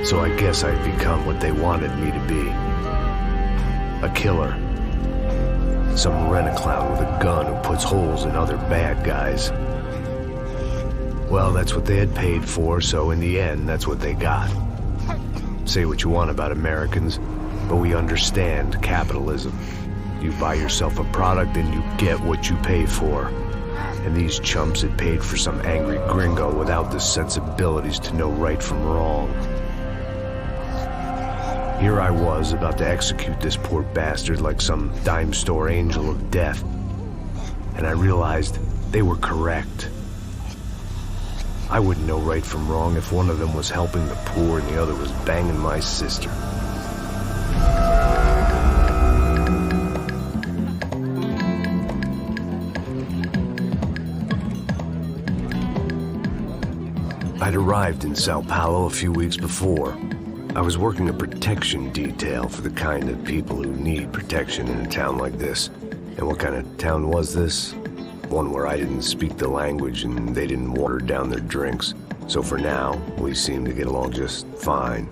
So I guess I'd become what they wanted me to be. A killer. Some rent-a-clown with a gun who puts holes in other bad guys. Well, that's what they had paid for, so in the end, that's what they got. Say what you want about Americans, but we understand capitalism. You buy yourself a product and you get what you pay for. And these chumps had paid for some angry gringo without the sensibilities to know right from wrong. Here I was, about to execute this poor bastard like some dime store angel of death. And I realized they were correct. I wouldn't know right from wrong if one of them was helping the poor and the other was banging my sister. I'd arrived in Sao Paulo a few weeks before. I was working a protection detail for the kind of people who need protection in a town like this. And what kind of town was this? One where I didn't speak the language and they didn't water down their drinks. So for now, we seemed to get along just fine.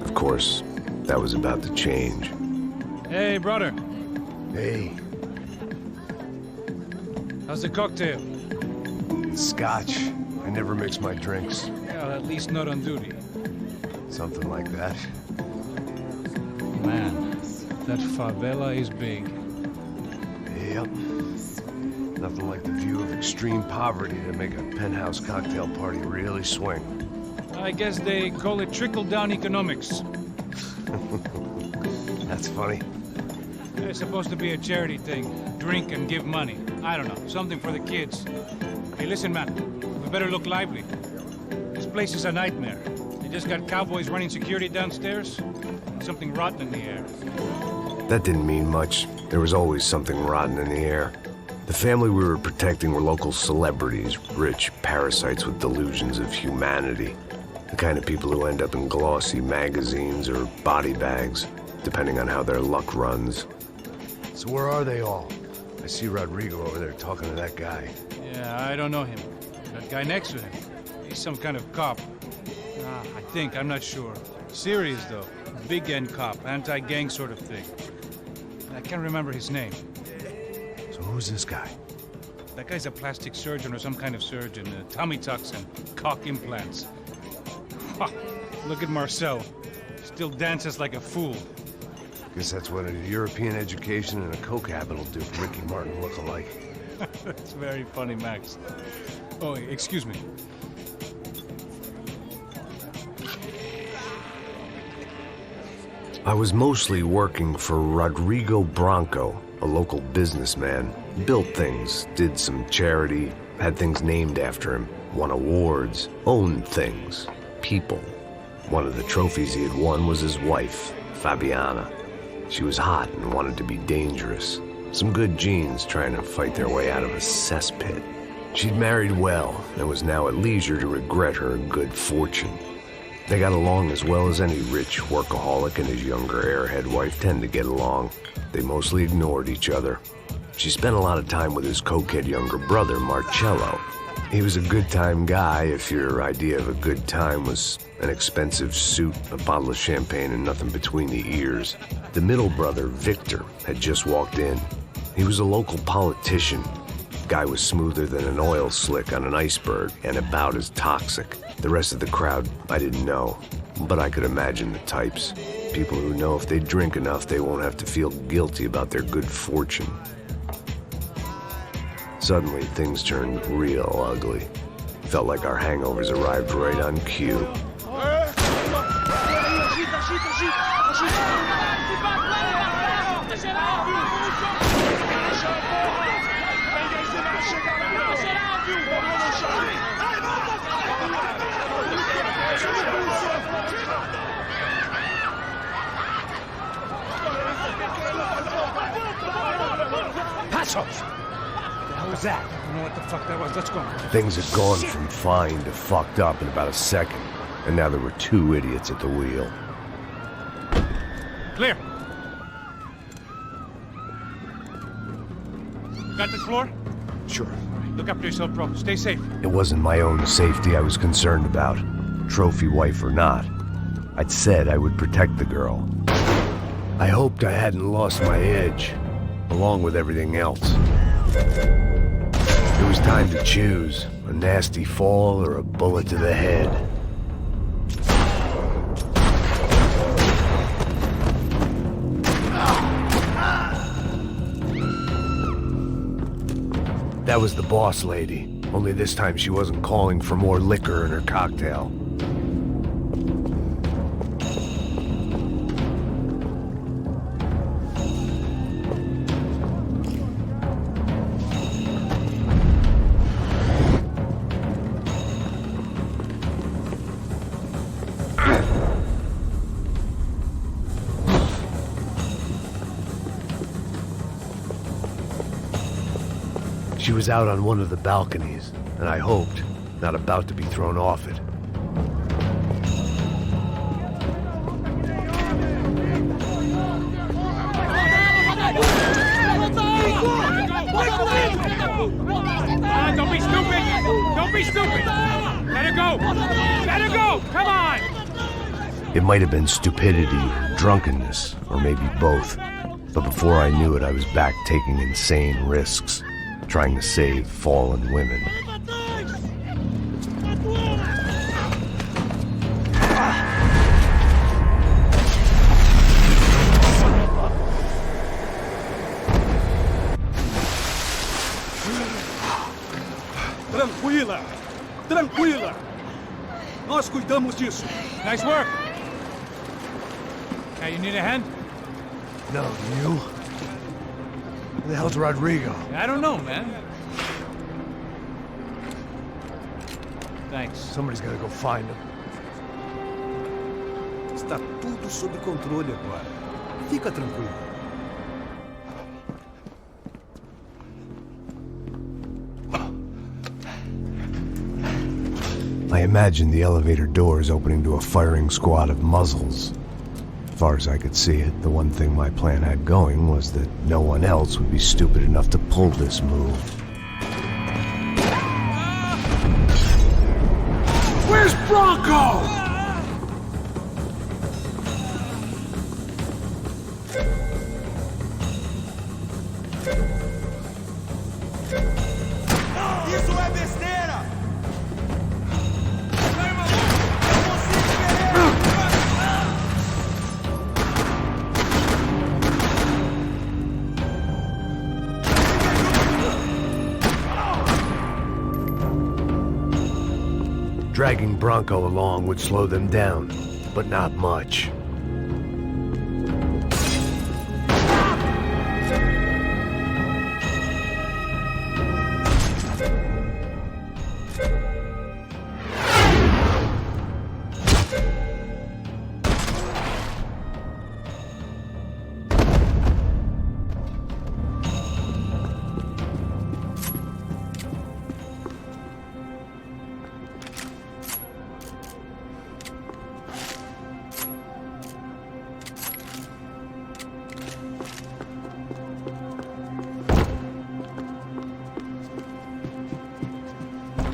Of course, that was about to change. Hey, brother. Hey. How's the cocktail? Scotch. I never mix my drinks. Well, at least not on duty. Something like that. Man, that favela is big. Yep. Nothing like the view of extreme poverty to make a penthouse cocktail party really swing. I guess they call it trickle-down economics. That's funny. It's supposed to be a charity thing. Drink and give money. I don't know, something for the kids. Hey, listen, man. We better look lively. This place is a nightmare. They just got cowboys running security downstairs. Something rotten in the air. That didn't mean much. There was always something rotten in the air. The family we were protecting were local celebrities, rich parasites with delusions of humanity. The kind of people who end up in glossy magazines or body bags, depending on how their luck runs. So where are they all? I see Rodrigo over there talking to that guy. Yeah, I don't know him. That guy next to him, he's some kind of cop. I think, I'm not sure. Serious, though. Big end cop, anti-gang sort of thing. I can't remember his name. So who's this guy? That guy's a plastic surgeon or some kind of surgeon. Tummy tucks and cock implants. Ha! Look at Marcel. Still dances like a fool. Guess that's what a European education and a coke habit will do for Ricky Martin look-alike. That's very funny, Max. Oh, excuse me. I was mostly working for Rodrigo Branco, a local businessman. Built things, did some charity, had things named after him, won awards, owned things, people. One of the trophies he had won was his wife, Fabiana. She was hot and wanted to be dangerous. Some good genes trying to fight their way out of a cesspit. She'd married well and was now at leisure to regret her good fortune. They got along as well as any rich workaholic and his younger airhead wife tend to get along. They mostly ignored each other. She spent a lot of time with his cokehead younger brother, Marcello. He was a good-time guy if your idea of a good time was an expensive suit, a bottle of champagne, and nothing between the ears. The middle brother, Victor, had just walked in. He was a local politician. Guy was smoother than an oil slick on an iceberg and about as toxic. The rest of the crowd, I didn't know, but I could imagine the types. People who know if they drink enough, they won't have to feel guilty about their good fortune. Suddenly, things turned real ugly. Felt like our hangovers arrived right on cue. Passos! What was that? I don't know what the fuck that was. Let's go. Things had gone from fine to fucked up in about a second, and now there were two idiots at the wheel. Clear. Got this floor? Sure. Look after yourself, bro. Stay safe. It wasn't my own safety I was concerned about, trophy wife or not. I'd said I would protect the girl. I hoped I hadn't lost my edge, along with everything else. It was time to choose, a nasty fall or a bullet to the head. That was the boss lady, only this time she wasn't calling for more liquor in her cocktail. She was out on one of the balconies, and I hoped, not about to be thrown off it. Don't be stupid! Don't be stupid! Let her go! Let her go! Come on! It might have been stupidity, drunkenness, or maybe both. But before I knew it, I was back taking insane risks, trying to save fallen women. Tranquila! Tranquila! Nós cuidamos disso. Nice work! Hey, you need a hand? No, you? Who the hell's Rodrigo? I don't know, man. Thanks. Somebody's gotta go find him. Está tudo sob controle agora. Fica tranquilo. I imagined the elevator doors opening to a firing squad of muzzles. As far as I could see it, the one thing my plan had going was that no one else would be stupid enough to pull this move. Where's Bronco? Isso é besteira! Dragging Bronco along would slow them down, but not much.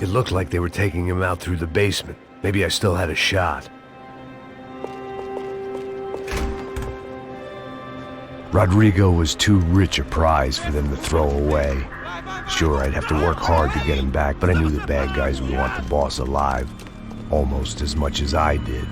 It looked like they were taking him out through the basement. Maybe I still had a shot. Rodrigo was too rich a prize for them to throw away. Sure, I'd have to work hard to get him back, but I knew the bad guys would want the boss alive, almost as much as I did.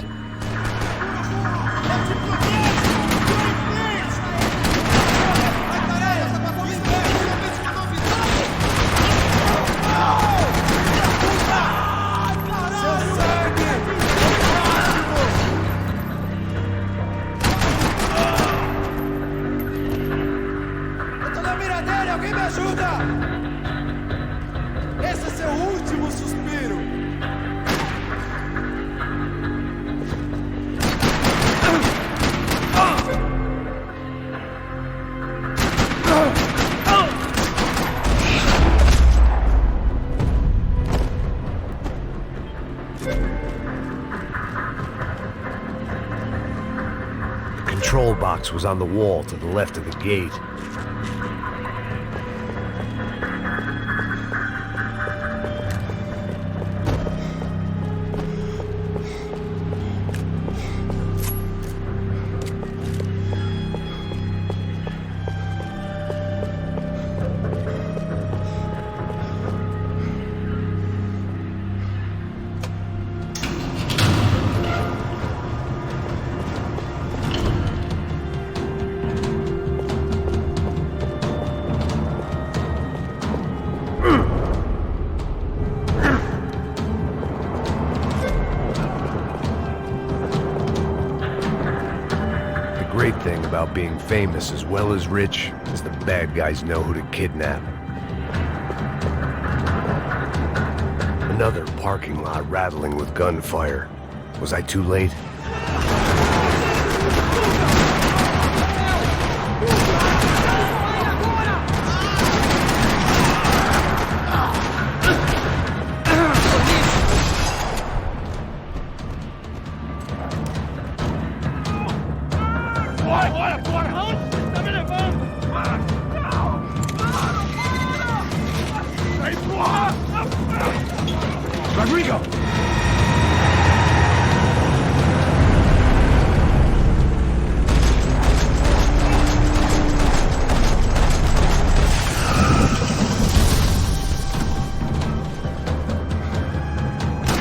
Alguém me ajuda! Esse é seu último suspiro! The control box was on the wall to the left of the gate. about being famous as well as rich as the bad guys know who to kidnap. Another parking lot rattling with gunfire. Was I too late? Rodrigo!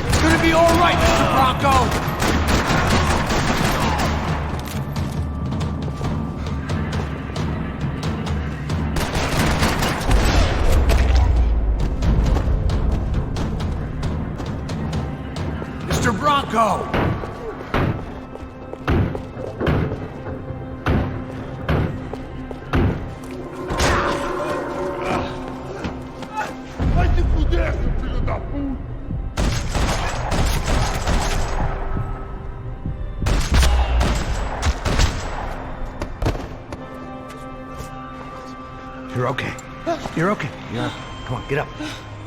It's gonna be all right, Mr. Bronco! Mr. Bronco! Vai se fuder, seu filho da puta! You're okay. You're okay. Come on, get up.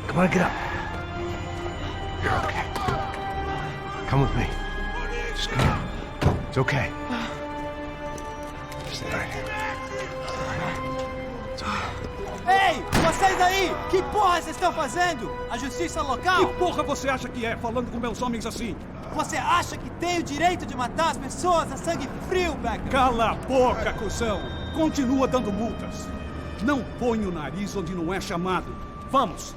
Come on, get up. You're okay. Come with me. Just come on. It's okay. Stay right here. It's okay. Ei, vocês aí! Que porra vocês estão fazendo? A justiça local? Que porra você acha que é, falando com meus homens assim? Você acha que tem o direito de matar as pessoas a sangue frio, Becker? Cala a boca, cuzão! Continua dando multas. Não põe o nariz onde não é chamado. Vamos!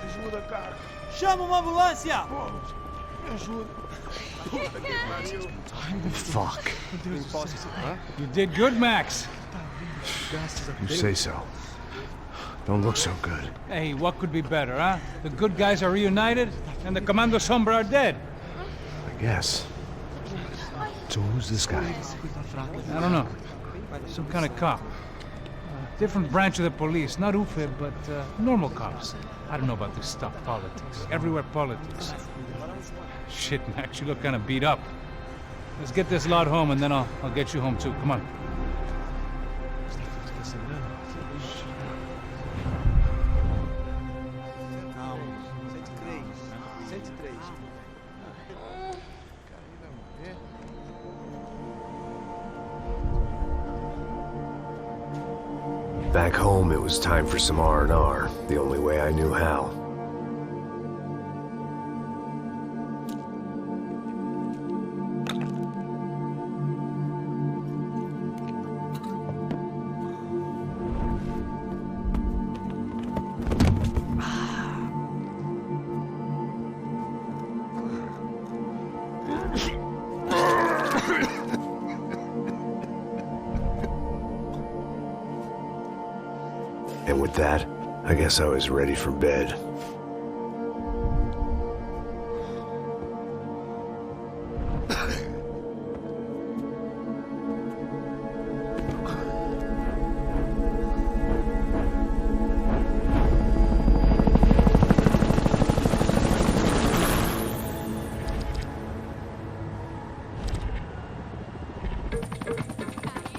Ajuda, cara. Chama uma ambulância! Me ajuda. Fuck. You did good, Max. You say so. Don't look so good. Hey, what could be better, huh? The good guys are reunited, and the Commando Sombra are dead. I guess. So who's this guy? I don't know. Some kind of cop. Different branch of the police. Not UFE, but normal cops. I don't know about this stuff, politics. Everywhere politics. Shit, Max, you look kind of beat up. Let's get this lot home, and then I'll get you home, too. Come on. Back home, it was time for some R&R, the only way I knew how. And with that, I guess I was ready for bed.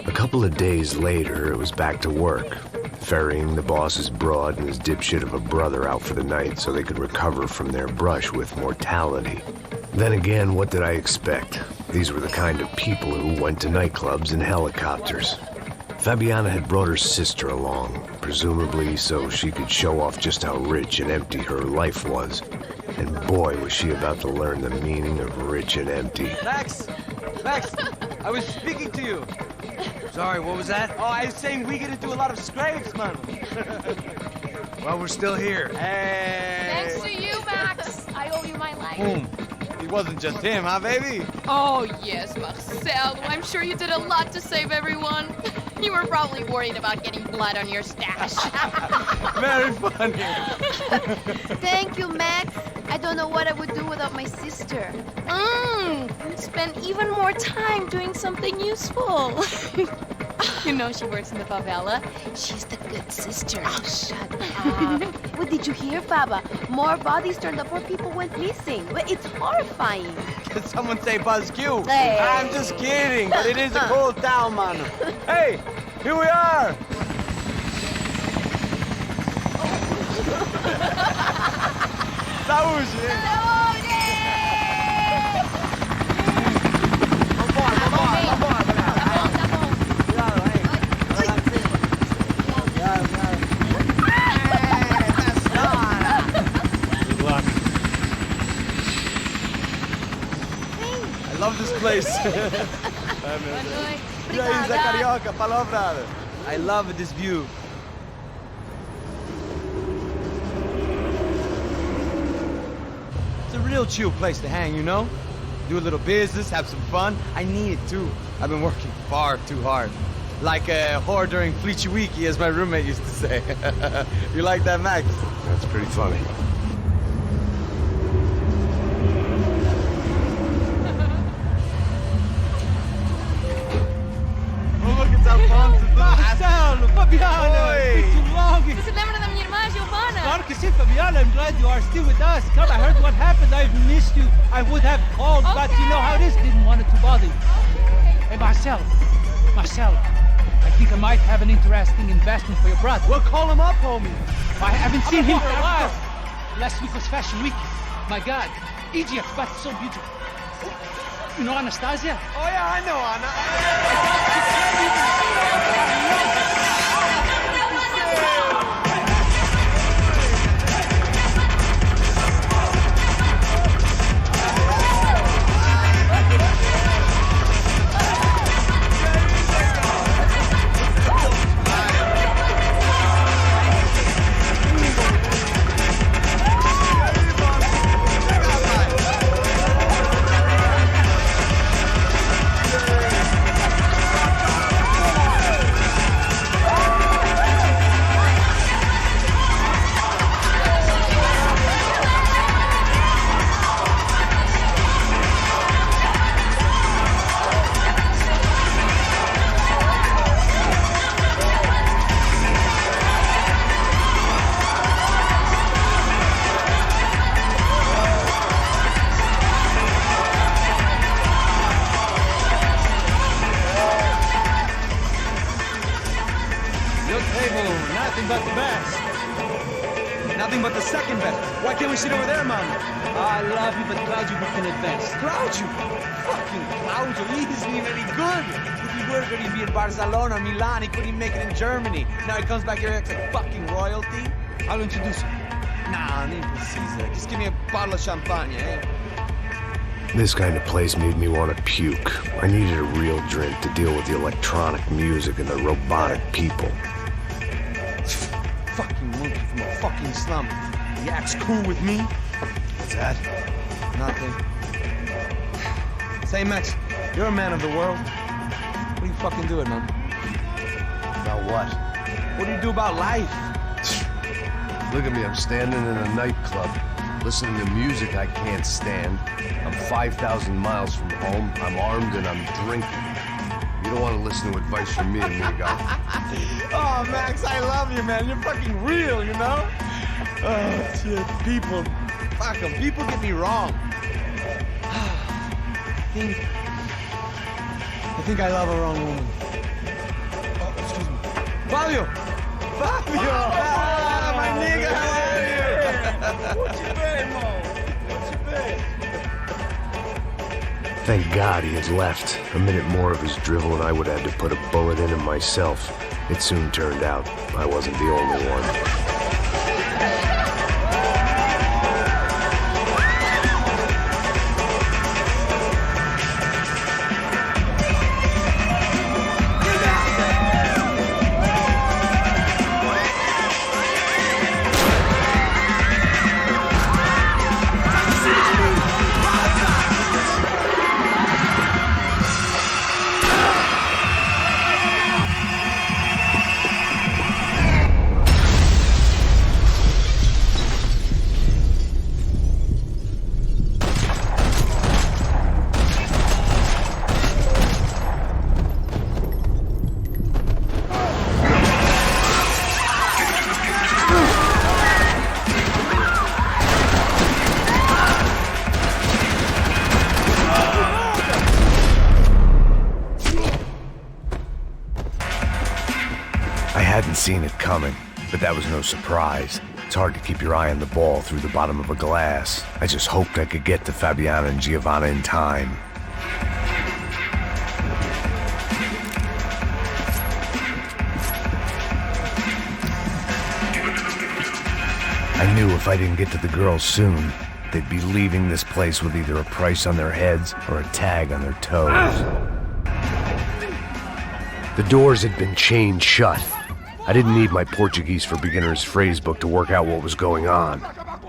A couple of days later, it was back to work. Ferrying the boss's broad and his dipshit of a brother out for the night so they could recover from their brush with mortality. Then again, what did I expect? These were the kind of people who went to nightclubs in helicopters. Fabiana had brought her sister along, presumably so she could show off just how rich and empty her life was. And boy, was she about to learn the meaning of rich and empty. Max! Max! I was speaking to you! Sorry, what was that? Oh, I was saying we get into a lot of scrapes, man. Well, we're still here. Hey! Thanks to you, Max. I owe you my life. Boom. It wasn't just him, huh, baby? Oh, yes, Marcel. I'm sure you did a lot to save everyone. You were probably worried about getting blood on your stash. Very funny. Thank you, Max. I don't know what I would do without my sister. Spend even more time doing something useful. You know she works in the favela. She's the good sister. Oh, shut up. What did you hear, Baba? More bodies turned up where people went missing. It's horrifying. Did someone say Buzz Q? Hey. I'm just kidding, but it is a cool town, man. Hey, here we are. Saúde! I love this place. E aí, Zé Carioca, falou, brother. I love this view. It's a real chill place to hang, you know? Do a little business, have some fun. I need it too. I've been working far too hard. Like a whore during Fleechy Weeky, as my roommate used to say. You like that, Max? That's pretty funny. Marcelo, Fabiana, it's been too long. Você lembra da minha irmã, Giovanna? Claro que sim, Fabiana. I'm glad you are still with us. Come, I heard what happened. I've missed you. I would have called, but you know how it is. Didn't want to bother you. Hey, Marcelo, I think I might have an interesting investment for your brother. Well, call him up, homie. I haven't seen him for a while. Last week was Fashion Week. My God, Egypt, but so beautiful. You know Anastasia? Oh, yeah, I know Anna. Nothing but the best. Nothing but the second best. Why can't we sit over there, man? I love you, but Claudio booked in advance. Claudio? Fucking Claudio, he isn't even any good. If he were good, he'd be in Barcelona, Milan. He couldn't even make it in Germany. Now he comes back here and acts like fucking royalty. I'll introduce you. Nah, need precisa. Just give me a bottle of champagne, eh? This kind of place made me want to puke. I needed a real drink to deal with the electronic music and the robotic people. Fucking monkey from a fucking slum. He acts cool with me. What's that? Nothing. Say, Max, you're a man of the world. What do you fucking do it, man? About what? What do you do about life? Look at me, I'm standing in a nightclub, listening to music I can't stand. I'm 5,000 miles from home, I'm armed and I'm drinking. You don't want to listen to advice from me, amigo. Oh, Max, I love you, man. You're fucking real, you know? Oh, shit. People. Fuck them. People get me wrong. I think I love a wrong woman. Oh, excuse me. Fabio! Fabio! Ah, my nigga, how are you? What you been, Mo? What you been? Thank God he had left. A minute more of his drivel and I would have had to put a bullet in him myself. It soon turned out I wasn't the only one. hadn't seen it coming, but that was no surprise. It's hard to keep your eye on the ball through the bottom of a glass. I just hoped I could get to Fabiana and Giovanna in time. I knew if I didn't get to the girls soon, they'd be leaving this place with either a price on their heads or a tag on their toes. The doors had been chained shut. I didn't need my Portuguese for Beginners phrase book to work out what was going on.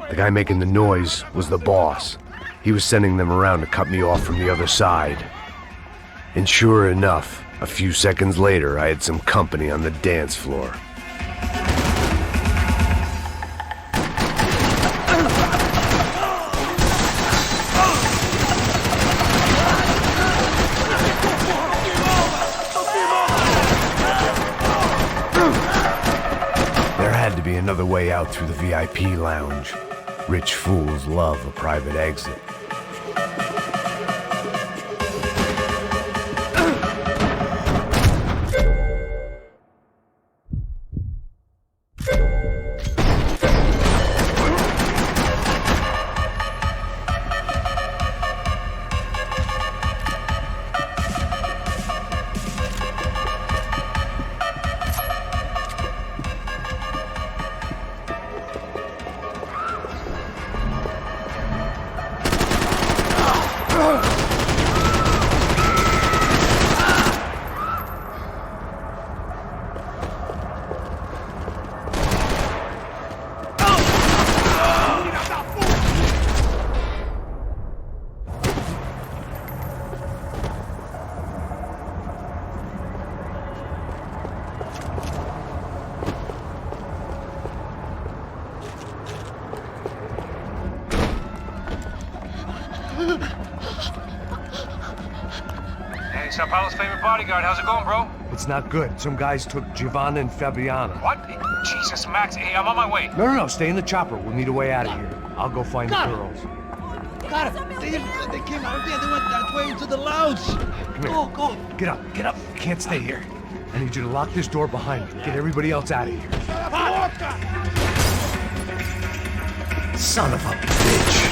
The guy making the noise was the boss. He was sending them around to cut me off from the other side. And sure enough, a few seconds later, I had some company on the dance floor. Another way out through the VIP lounge. Rich fools love a private exit. Hey, Sao Paulo's favorite bodyguard. How's it going, bro? It's not good. Some guys took Giovanna and Fabiana. What? Jesus, Max. Hey, I'm on my way. No, stay in the chopper. We'll need a way out of here. I'll go find the girls. Got it. They came out of there. They went that way into the lounge. Come here. Go. Get up. You can't stay here. I need you to lock this door behind you. Get everybody else out of here. Son of a bitch.